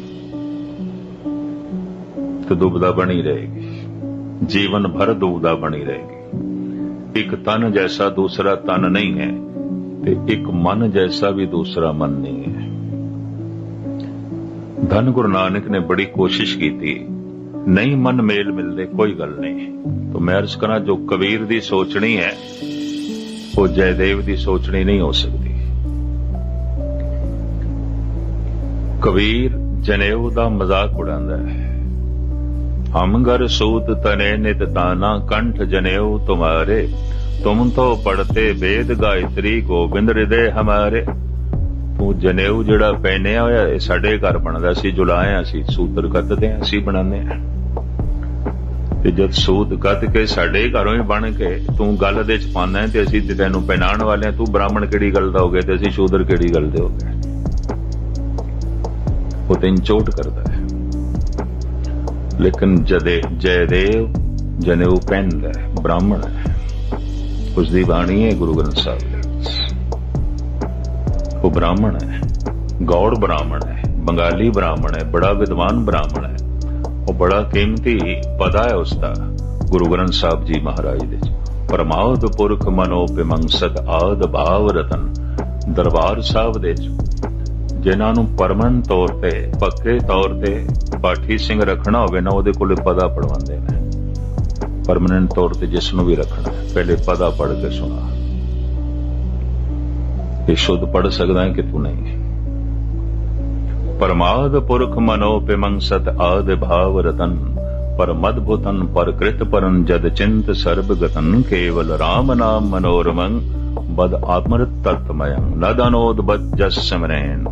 तो दुविधा बनी रहेगी, जीवन भर दुविधा बनी रहेगी। एक तन जैसा दूसरा तन नहीं है, ते एक मन जैसा भी दूसरा मन नहीं है। धन गुरु नानक ने बड़ी कोशिश की थी, नहीं मन मेल मिलते कोई गल नहीं। तो मैं अर्ज करा, जो कबीर दी सोचनी है वो जयदेव दी सोचनी नहीं हो सकती। कबीर जनेऊ दा मजाक उड़ांदा है। हम घर सूत तने नित ताना, कंठ जनेऊ तुम्हारे, तुम तो पढ़ते वेद गायत्री, गोबिंद हृदय हमारे। तू जनेऊ जिहड़ा पहनिया होया साडे घर बनदा सी, जुलाए असीं सूत्र कतदे असीं बनाने आ। ते जद सूत कत के साडे घरों ही बन के तू गल दे च पाना है ते असीं ते तैनूं पहनाण वाले हैं। तू ब्राह्मण किहड़ी गल दा हो गया ते असीं शूदर किहड़ी गल दे हो गए। वो तैनूं चोट करदा है। लेकिन जयदेव जनेऊ पहनदा है, ब्राह्मण है, उसदी बाणी है गुरु ग्रंथ साहिब दे। वो ब्राह्मण है, गौड़ ब्राह्मण है, बंगाली ब्राह्मण है, बड़ा विद्वान ब्राह्मण है। वो बड़ा कीमती पदा है उसका गुरु ग्रंथ साहिब जी महाराज दे। परमाउद पुरख मनो पिमंसक आद भाव रतन, दरबार साहिब दे जिन्हां नूं परमन तौर ते पक्के तौर ते पाठी सिंह रखना होवे ना, ਉਹਦੇ ਕੋਲੇ पदा पढ़वांदे ने। परमानेंट तौर ते जिसनूं भी रखना है पहले पदा पढ़ के सुना। ये शुद्ध पढ़ सकदा है कि तू नहीं। परमाद पुरख मनो पिमंसत आद भाव रतन, पर मदभुतन पर कृत परन जद चिंत सर्ब गतन, केवल राम नाम मनोरमं बद अमृत तत्मयं, नद अनोद बद जस सिमरैन,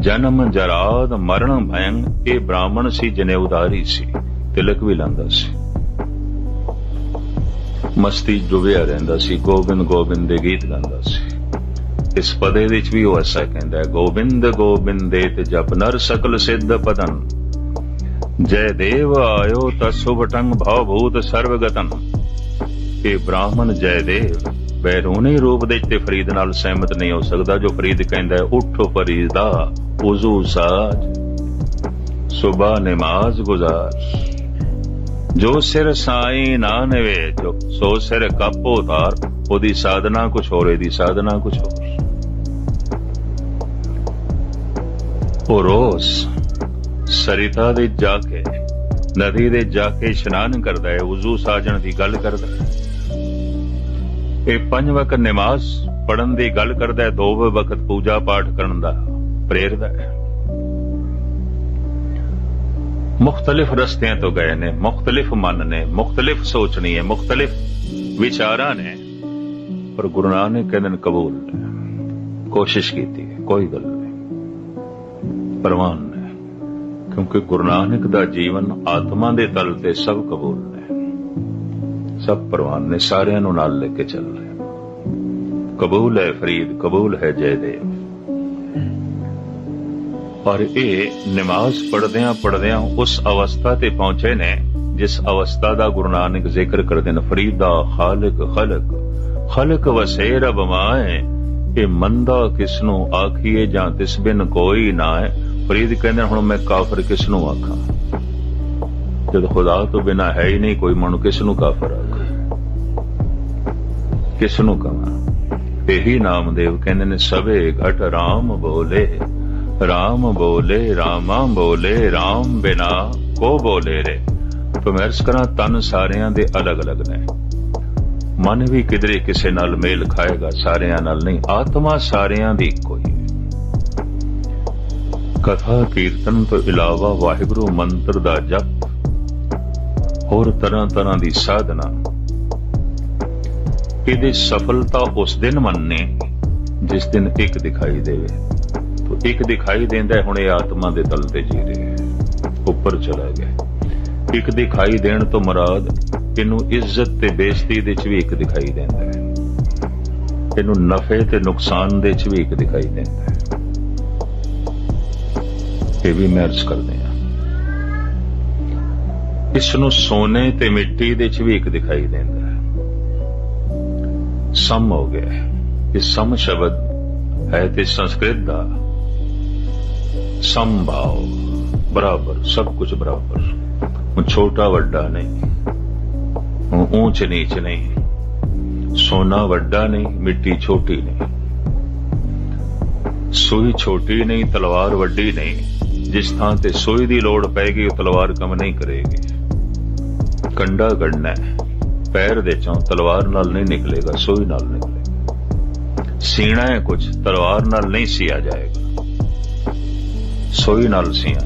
जन्म जराद मरण भयं। ये ब्राह्मण सी, जनेऊधारी सी, तिलक भी लांदा सी, मस्ती जुबिया रहिंदा सी, गोबिंद गोबिंद दे गीत गांदा सी। इस पदे विच भी वो ऐसा कहता है, गोबिंद गोबिंद देत जप नर सकल सिद्ध पदन, जय देव आयो तत्सुभ टंग भाव भूत सर्वगतन। ये ब्राह्मण जयदेव बैरूनी रूप दे ते फरीद नाल सहमत नहीं हो सकता। जो फरीद कहता है, उठ फरीदा उजू साज, सुबह नमाज गुजार, जो सिर साई ना नवे, जो सो सिर कप उतार। ओदी साधना कुछ होर, एदी साधना कुछ होर। ओ रोज सरिता दे जाके, नदी दे जाके इशनान करदा है, वजू साजण दी गल करदा है। ये 5 वक्त नमाज पढ़न दी गल करदा है, 2 वक्त पूजा पाठ करन दा प्रेरदा है। मुख्तलिफ रस्तियां तो गए ने, मुख्तलिफ मन ने, मुख्तलिफ सोचनी है, मुख्तलिफ विचारा ने, पर गुरु नानक के दिन कबूल ने। कोशिश की थी, कोई गल नहीं, परवान ने, क्योंकि गुरु नानक दा जीवन आत्मा दे तल ते सब कबूल ने, सब परवान ने, सारियां नूं नाल लेके चल रहे। कबूल है फरीद, कबूल है जयदेव। और ये नमाज पढ़दियां पढ़दियां उस अवस्था ते पहुंचे ने जिस अवस्था दा गुरु नानक जिक्र करदे ने, फरीदा खालिक खलक, खलक वसे रब माए, ये मंदा किसनू आखिए जां तिस बिन कोई ना है। फरीद कहंदे हुण मैं काफिर किसनू आखां, जद खुदा तो बिना है ही नहीं कोई, मनु किसनू काफिर आखां, किसनू कहां। यही नामदेव कहंदे ने, सबे घट राम बोले, राम बोले रामा बोले राम बिना को बोले रे। तो मैं अर्ज करा तन सारियां दे अलग अलग ने, मन भी किधरे किसे नाल मेल खाएगा, सारियां नाल नहीं। आत्मा सारियां दी इक्को ही है। कथा कीर्तन तो इलावा वाहिगुरु मंत्र दा जप होर तरह तरह दी साधना, इहदी सफलता उस दिन मनने जिस दिन एक दिखाई देवे। तो एक दिखाई देंदा है, हुण इह आत्मा दे तल ते जी रहे ऊपर चला गया। एक दिखाई देण तो मुराद इनू इज्जत ते बेइज्जती दे च भी एक दिखाई देंदा है, इनू नफे ते नुकसान दे च भी एक दिखाई देंदा है। ये भी मैं अर्ज करदे हां। इसनू सोने ते मिट्टी दे च भी एक दिखाई देंदा है। सम हो गया। ये सम शब्द है ते संस्कृत दा समभाव, बराबर, सब कुछ बराबर। छोटा वड्डा नहीं, ऊंच नीच नहीं, सोना वड्डा नहीं, मिट्टी छोटी नहीं, सुई छोटी नहीं, तलवार वड्डी नहीं। जिस थां ते सुई दी लोड़ पैगी वो तलवार कम नहीं करेगी। कंडा गढ़ना है पैर दे चों, तलवार नाल नहीं निकलेगा, सुई नाल निकलेगा। सीना है कुछ, तलवार नाल नहीं सिया जाएगा, सुई नाल सिया।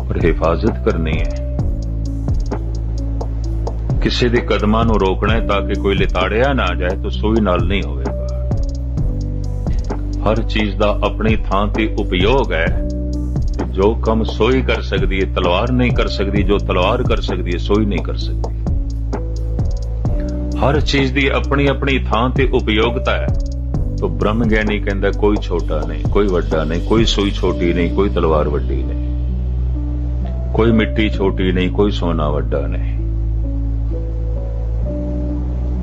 और हिफाजत करनी है, किसी दे कदमां नूं रोकना है ताकि कोई लिताड़िया ना जाए, तो सुई नाल नहीं होवेगा। हर चीज दा अपनी थां ते उपयोग है। जो काम सुई कर सकदी है तलवार नहीं कर सकदी, जो तलवार कर सकदी है सुई नहीं कर सकदी। हर चीज दी अपनी अपनी थां ते उपयोगिता है। तो ब्रह्म ज्ञानी कहंदा कोई छोटा नहीं, कोई वड्डा नहीं, कोई सुई छोटी नहीं, कोई तलवार वड्डी नहीं, कोई मिट्टी छोटी नहीं, कोई सोना वड्डा नहीं।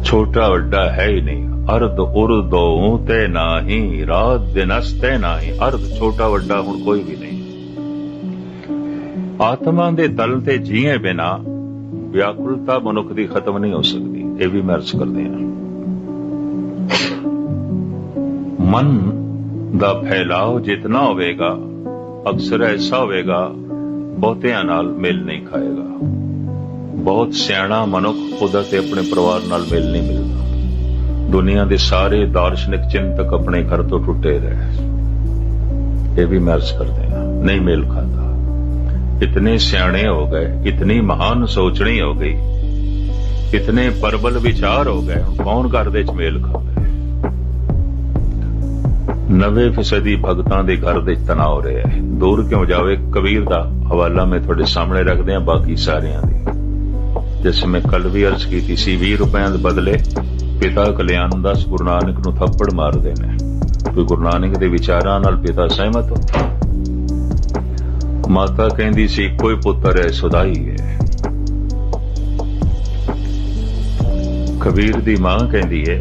छोटा वड्डा है ही नहीं। अर्ध उर्द ऊते नाही, रात दिन अस्ते नाही। अर्ध छोटा वड्डा हुण कोई भी नहीं। आत्मा दे तल ते जीए बिना व्याकुलता मनुख दी खत्म नहीं हो सकती। ये भी मैं अर्ज करदे हां। मन दा फैलाव जितना होवेगा अक्सर ऐसा होवेगा बहुतियां नाल मेल नहीं खाएगा। बहुत सियाणा मनुख उहदा ते अपने परिवार नाल मेल नहीं मिलदा। दुनिया दे सारे दार्शनिक चिंतक अपने घर तो टुटे रहे। ये भी मैं अर्ज करदे हां, नहीं मेल खाता। इतने सियाणे हो गए, इतनी महान सोचनी हो गई, इतने प्रबल विचार हो गए, कौन घर दे च मेल खावे। 90% भगतां दे घर दे तनाव रहे है। दूर क्यों जावे। कबीर दा हवाला मैं थोड़े सामने रखदे हां, बाकी सारियां दी। जिस मैं कल भी अर्ज की सी, 20 रुपए दे बदले पिता कल्याण दास गुरु नानक नूं थप्पड़ मार देने। कोई गुरु नानक दे विचारां नाल पिता सहमत हो। माता कहंदी सी कोई पुत्र है सुधाई है। कबीर दी मां कहंदी है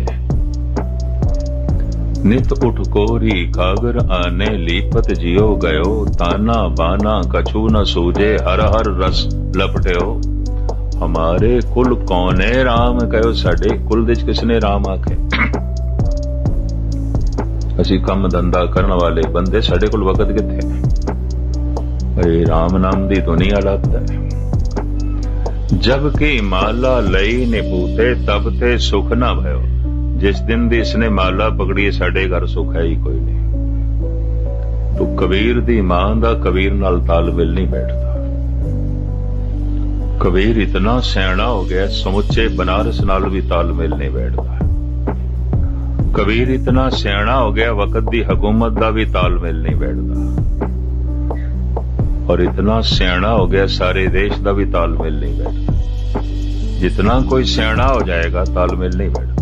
नित उठ कोरी कागर आने लीपत जियो गयो। ताना बाना कछु न सूझे हर हर रस लपटियो। हमारे कुल कौने राम कहो। साडे कुल दे किसने राम आखे। असी कम धंधा करने वाले बंदे, साडे कुल वकत किथे। राम नाम दी दुनिया लगता है। जबकि माला लई निपूते तब ते सुख ना भयो। जिस दिन दी इसने माला पकड़ी साडे घर सुख है ही कोई नहीं। तो कबीर दी मां दा कबीर नाल तालमेल नहीं बैठता। कबीर इतना सियाणा हो गया समुचे बनारस नाल भी तालमेल नहीं बैठता। कबीर इतना सियाणा हो गया वक्त दी हुकूमत दा भी तालमेल नहीं बैठता। और इतना सियाणा हो गया सारे देश का भी तालमेल नहीं बैठता। जितना कोई सियाणा हो जाएगा तालमेल नहीं बैठता।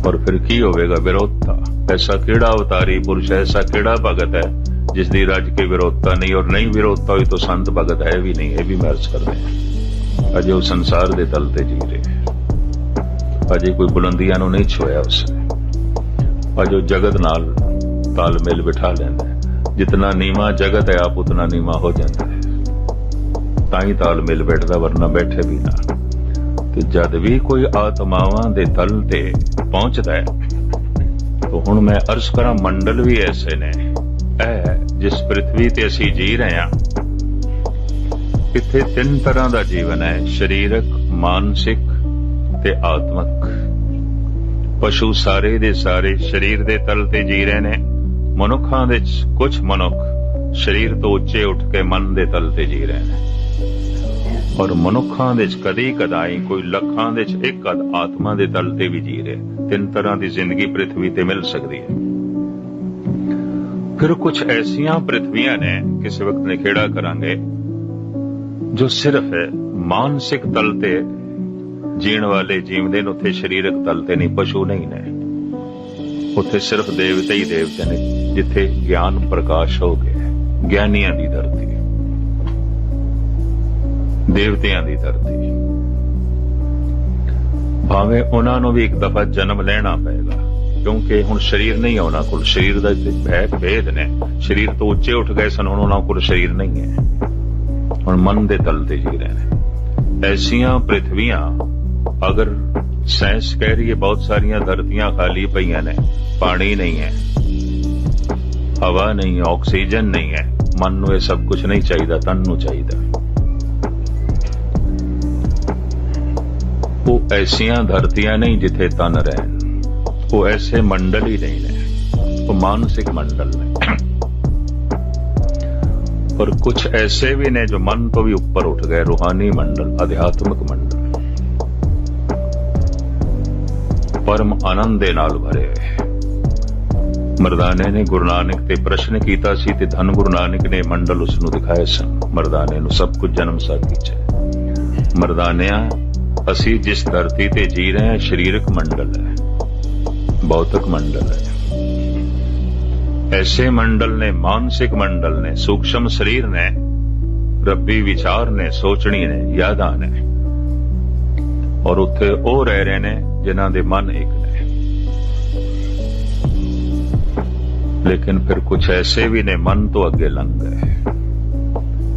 और फिर की होवेगा विरोधता। ऐसा केड़ा अवतारी पुरुष है, ऐसा केड़ा भगत है जिसकी रज के विरोधता नहीं। और नहीं विरोधता हुई तो संत भगत है भी नहीं। ये भी मैं अर्ज कर रहे। अजे वो संसार दे तल ते जी रहे। अजे कोई बुलंदियां नूं नहीं छुया उसने। अजे जगत नाल तालमेल बिठा लेंदा। जितना नीवा जगत है आप उतना नीवा हो जाता है। ताई तालमेल बैठता, वरना बैठे भी ना। तो जद भी कोई आत्मावां दे तल ते पहुंचता है तो हुण मैं अर्ज करा मंडल भी ऐसे ने जिस पृथ्वी ते असीं जी रहे हां इत्थे 3 तरह दा जीवन है शरीरक मानसिक ते आत्मक। पशु सारे दे सारे शरीर दे तल ते जी रहे ने। मनुखां दे कुछ मनुख शरीर तो उच्चे उठ के मन दे तल ते जी रहे ने और मनुखां दे कदी कदाई कोई लखां दे एक आत्मा दे तल ते भी जी रहे। 3 तरह की जिंदगी पृथ्वी ते मिल सकती है। फिर कुछ ऐसियां पृथ्वियां ने किसी वक्त निखेड़ा करांगे जो सिर्फ मानसिक तल ते जीण वाले जीवदे ने। उत्थे शरीरक तल ते नहीं, पशु नहीं ने। उत्थे सिर्फ देवते ही देवते ने जिथे ज्ञान प्रकाश हो गया। ज्ञानियां दी धरती, देवतियां दी धरती। भावें उन्हां नूं भी एक दफा जन्म लेना पेगा क्योंकि हुण शरीर नहीं है उन्हां कोल। शरीर दा भैक भेद ने। शरीर तो उच्चे उठ गए सन, हुण उन्हां कोल शरीर नहीं है। हुण मन दे तल ते जी रहे ने। ऐसियां पृथ्वियां अगर साइंस कह रही है बहुत सारियां धरतियां खाली पईयां ने, पानी नहीं है, हवा नहीं है, ऑक्सीजन नहीं है, मन नूं सब कुछ नहीं चाहिए, तन नूं चाहिए। वो ऐसियां धरतियां नहीं जिथे तन रहन। वो ऐसे मंडल ही नहीं ने, वो मानसिक मंडल ने। और कुछ ऐसे भी ने जो मन तो भी ऊपर उठ गए, रूहानी मंडल, आध्यात्मिक मंडल, परम आनंद दे नाल भरे। मरदाने ने गुरु नानक ते प्रश्न कीता सी ते धन गुरु नानक ने मंडल उसनू दिखाए सन। मरदाने नू सब कुछ जन्म साथी च। मरदानिया असी जिस धरती ते जी रहे हैं शरीरक मंडल है, भौतिक मंडल है। ऐसे मंडल ने, मानसिक मंडल ने, सूक्ष्म शरीर ने, रब्बी विचार ने, सोचनी ने, यादा ने। और उत्थे ओ रह रहे ने जिन्हां दे मन एक ने। लेकिन फिर कुछ ऐसे भी ने मन तो अगे लंघ गए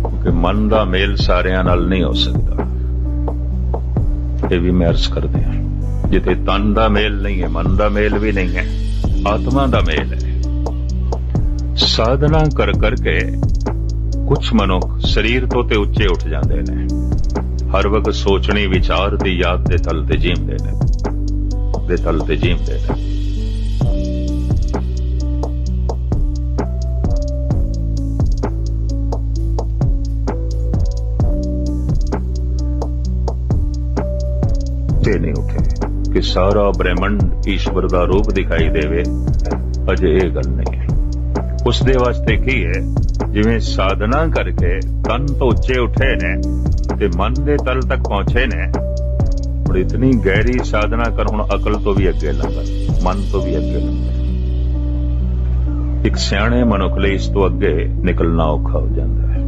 क्योंकि मन दा मेल सारियां नाल नहीं हो सकता। ये भी मैं अर्ज कर दिया। जिथे तन दा मेल नहीं है, मन दा मेल भी नहीं है, आत्मा दा मेल है। साधना कर करके कुछ मनुख शरीर तो ते उच्चे उठ जाते ने। हर वक्त सोचनी विचार दी याद दे तल ते जींदे ने, दे तल ते जींदे ने। नहीं उठे कि सारा ब्रह्मंड ईश्वर का रूप दिखाई देवे, अजे ये गल नहीं है। उस दे वास्ते की है जिवें साधना करके तन तो उच्चे उठे ने ते मन दे तल तक पहुंचे ने। और इतनी गहरी साधना कर हुण अकल तो भी अगे लंघ, मन तो भी अगे लंघ। एक सियाणे मनुख लई इस तो अगे निकलना औखा हो जाता है।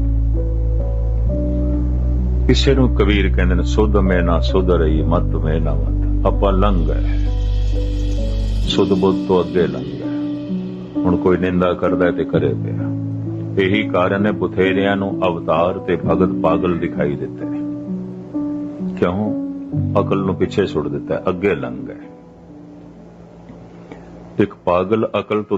किसी नूं कबीर कहंदे ने सुध में ना सुध रही, मत में ना मत। आपां लंघ गए, सुध बुध तो अगे लंघ गए। हुण कोई निंदा करदा है ते करे पिया। यही कारण है बुथेरियां नूं अवतार ते भगत पागल दिखाई दिते। क्यों? अकल नूं पिछे सुट दिता, अगे लंघ गए। एक पागल अकल तो